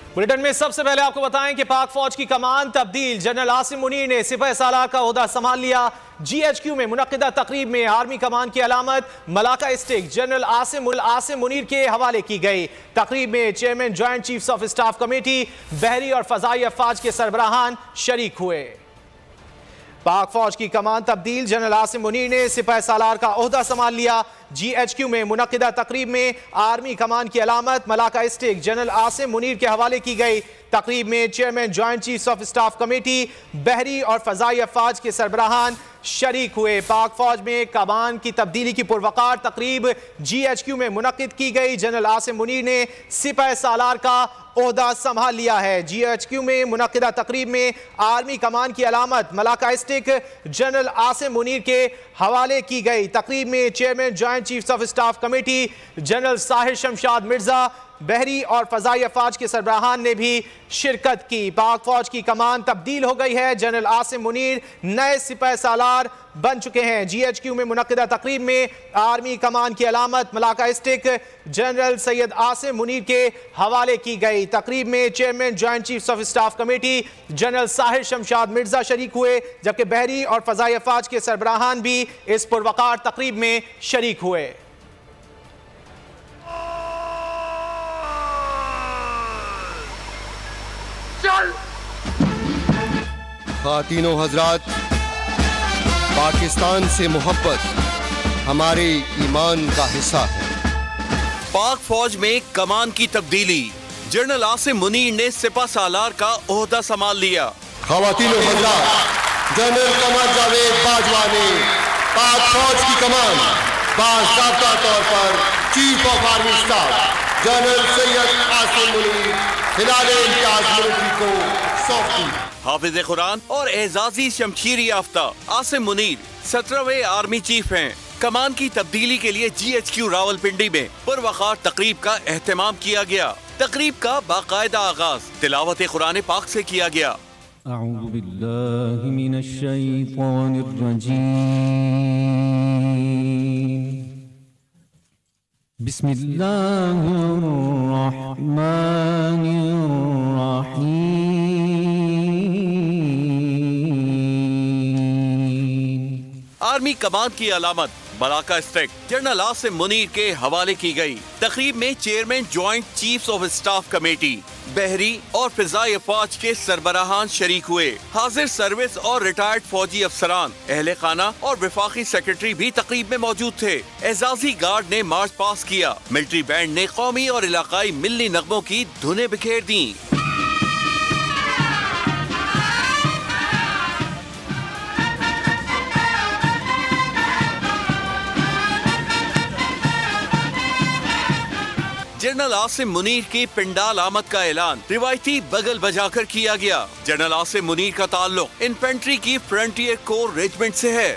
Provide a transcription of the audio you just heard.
Bulletin में सबसे पहले आपको बताएं कि पाक फौज की कमान तब्दील। जनरल आसिम मुनीर ने सिपह सालार का ओहदा संभाल लिया। GHQ में मुनक्किदा तकरीब में आर्मी कमान की अलामत Malacca stick general Asim Munir के हवाले की गई। तकरीब में chairman joint chiefs of staff committee, बहरी और फजाई अफवाज के सरबराहान शरीक हुए। पाक फौज की कमान तब्दील। जनरल आसिम मुनीर ने सिपह सालार का ओहदा संभाल लिया। GHQ में मुनक्किदा तकरीब में आर्मी कमान की अलामत Malacca stick general Asim Munir के हवाले की गई। तकरीब में chairman joint chiefs of staff committee, बहरी और फजाई अफवाज के सरबराहान शरीक हुए। पाक फौज में कमान की तब्दीली की पुरवकार तकरीब GHQ में मुनक्किद की गई। जनरल आसिम मुनीर ने सिपह सालार का ओहदा संभाल लिया है। GHQ में मुनक्किदा तकरीब में आर्मी कमान की अलामत Malacca stick general Asim Munir के हवाले की गई। तकरीब में chairman joint chiefs of staff committee general Sahir Shamshad Mirza, बहरी और फजाई अफवाज के सरबराहान ने भी शिरकत की। पाक फौज की कमान तब्दील हो गई है। जनरल आसिम मुनीर नए सिपह सालार बन चुके हैं। GHQ में मुनक्किदा तकरीब में आर्मी कमान की अलामत Malacca stick general Syed Asim Munir के हवाले की गई। तकरीब में chairman joint chiefs of staff committee general Sahir Shamshad Mirza शरीक हुए, जबकि बहरी और फजाई अफवाज के सरबराहान भी इस पुरवकार तकरीब में शरीक हुए। खातीनो हजरात, पाकिस्तान से मोहब्बत हमारे ईमान का हिस्सा है। पाक फौज में कमान की तब्दीली। जनरल आसिम मुनीर ने सिपह सालार का ओहदा संभाल लिया। खातीनो हजरात, जनरल कमर जावेद बाजवा ने पाक फौज की कमान बाज़ाब्ता तौर पर chief of army staff general Syed Asim Munir हिलाले इम्तियाज मिलिट्री को सौंप दी। हाफिज कुरान और एजाजी शमशीर याफ्ता आसिम मुनीर 17वें आर्मी चीफ हैं। कमान की तब्दीली के लिए GHQ रावलपिंडी में पुरवकार तकरीब का एहतमाम किया गया। तकरीब का बाकायदा आगाज तिलावत कुरान पाक से किया गया। अऊज़ु बिल्लाहि मिनश शैतानिर रजीम, बिस्मिल्लाहिर रहमानिर रहीम। आर्मी कमान की अलामत Malacca stick general Asim Munir के हवाले की गई। तकरीब में chairman joint chiefs of staff committee, बहरी और फिजाई अफवाज के सरबराहान शरीक हुए। हाजिर सर्विस और रिटायर्ड फौजी अफसरान, अहले खाना और विफाकी सेक्रेटरी भी तकरीब में मौजूद थे। एजाजी गार्ड ने मार्च पास किया। मिलिट्री बैंड ने कौमी और इलाकाई मिल्ली नगमों की धुनें बिखेर दी। जनरल आसिम मुनीर की पिंडाल आमद का ऐलान रिवायती बगल बजाकर किया गया। जनरल आसिम मुनीर का ताल्लुक इन्फेंट्री की फ्रंटियर कोर रेजिमेंट से है।